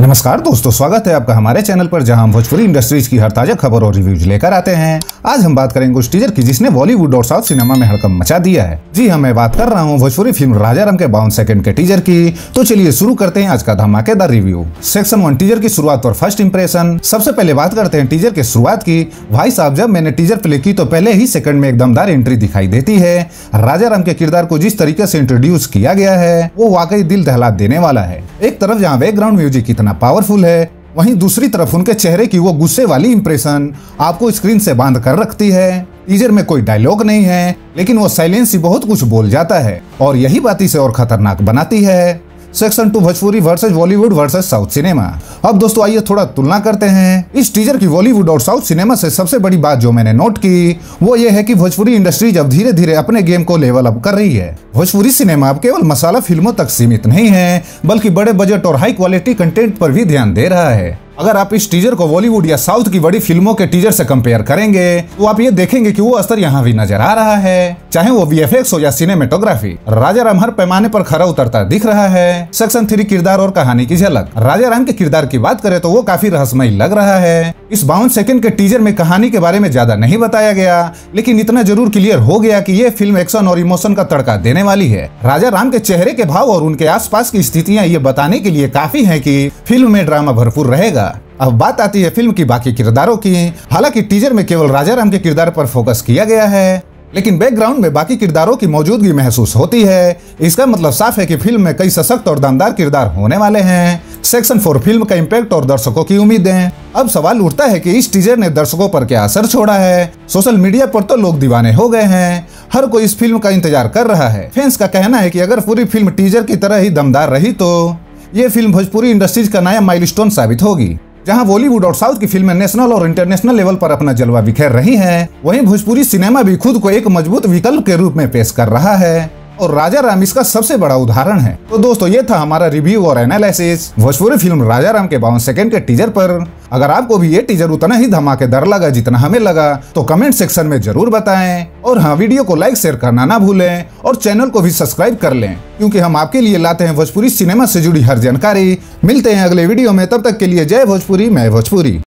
नमस्कार दोस्तों, स्वागत है आपका हमारे चैनल पर, जहां हम भोजपुरी इंडस्ट्रीज की हर ताजा खबर और रिव्यूज लेकर आते हैं। आज हम बात करेंगे उस टीजर की जिसने बॉलीवुड और साउथ सिनेमा में हड़कंप मचा दिया है। जी हाँ, मैं बात कर रहा हूँ भोजपुरी फिल्म राजा राम के 52 सेकंड के टीजर की। तो चलिए शुरू करते हैं आज का धमाकेदार रिव्यू। सेक्शन 1 टीजर की शुरुआत और फर्स्ट इंप्रेशन। सबसे पहले बात करते हैं टीजर की शुरुआत की। भाई साहब, जब मैंने टीजर प्ले की तो पहले ही सेकंड में एक दमदार एंट्री दिखाई देती है। राजा राम के किरदार को जिस तरीके से इंट्रोड्यूस किया गया है वो वाकई दिल दहला देने वाला है। एक तरफ जहाँ बैकग्राउंड म्यूजिक इतना पावरफुल है, वहीं दूसरी तरफ उनके चेहरे की वो गुस्से वाली इंप्रेशन आपको स्क्रीन से बांध कर रखती है। टीजर में कोई डायलॉग नहीं है, लेकिन वो साइलेंस ही बहुत कुछ बोल जाता है और यही बात इसे और खतरनाक बनाती है। Section 2 Bhojpuri versus Bollywood versus south cinema. अब दोस्तों आइए थोड़ा तुलना करते हैं। इस टीजर की बॉलीवुड और साउथ सिनेमा से सबसे बड़ी बात जो मैंने नोट की वो ये है कि भोजपुरी इंडस्ट्री अब धीरे धीरे अपने गेम को लेवल अप कर रही है। भोजपुरी सिनेमा अब केवल मसाला फिल्मों तक सीमित नहीं है, बल्कि बड़े बजट और हाई क्वालिटी कंटेंट पर भी ध्यान दे रहा है। अगर आप इस टीजर को बॉलीवुड या साउथ की बड़ी फिल्मों के टीजर से कंपेयर करेंगे तो आप ये देखेंगे कि वो असर यहाँ भी नजर आ रहा है, चाहे वो वीएफएक्स हो या सिनेमेटोग्राफी। राजा राम हर पैमाने पर खरा उतरता दिख रहा है। सेक्शन 3 किरदार और कहानी की झलक। राजा राम के किरदार की बात करें तो वो काफी रहस्यमय लग रहा है। इस 52 सेकंड के टीजर में कहानी के बारे में ज्यादा नहीं बताया गया, लेकिन इतना जरूर क्लियर हो गया कि ये फिल्म एक्शन और इमोशन का तड़का देने वाली है। राजा राम के चेहरे के भाव और उनके आसपास की स्थितियां ये बताने के लिए काफी है कि फिल्म में ड्रामा भरपूर रहेगा। अब बात आती है फिल्म की बाकी किरदारों की। हालांकि टीजर में केवल राजा राम के किरदार पर फोकस किया गया है, लेकिन बैकग्राउंड में बाकी किरदारों की मौजूदगी महसूस होती है। इसका मतलब साफ है कि फिल्म में कई सशक्त और दमदार किरदार होने वाले हैं। सेक्शन 4 फिल्म का इम्पैक्ट और दर्शकों की उम्मीदें। अब सवाल उठता है कि इस टीजर ने दर्शकों पर क्या असर छोड़ा है। सोशल मीडिया पर तो लोग दीवाने हो गए हैं, हर कोई इस फिल्म का इंतजार कर रहा है। फैंस का कहना है कि अगर पूरी फिल्म टीजर की तरह ही दमदार रही तो ये फिल्म भोजपुरी इंडस्ट्रीज का नया माइलस्टोन साबित होगी। जहां बॉलीवुड और साउथ की फिल्में नेशनल और इंटरनेशनल लेवल पर अपना जलवा बिखेर रही हैं, वहीं भोजपुरी सिनेमा भी खुद को एक मजबूत विकल्प के रूप में पेश कर रहा है और राजा राम इसका सबसे बड़ा उदाहरण है। तो दोस्तों ये था हमारा रिव्यू और एनालिसिस भोजपुरी फिल्म राजा राम के 52 सेकंड के टीजर पर। अगर आपको भी ये टीजर उतना ही धमाकेदार लगा जितना हमें लगा तो कमेंट सेक्शन में जरूर बताएं। और हाँ, वीडियो को लाइक शेयर करना ना भूलें और चैनल को भी सब्सक्राइब कर लें, क्योंकि हम आपके लिए लाते हैं भोजपुरी सिनेमा से जुड़ी हर जानकारी। मिलते हैं अगले वीडियो में, तब तक के लिए जय भोजपुरी, मैं भोजपुरी।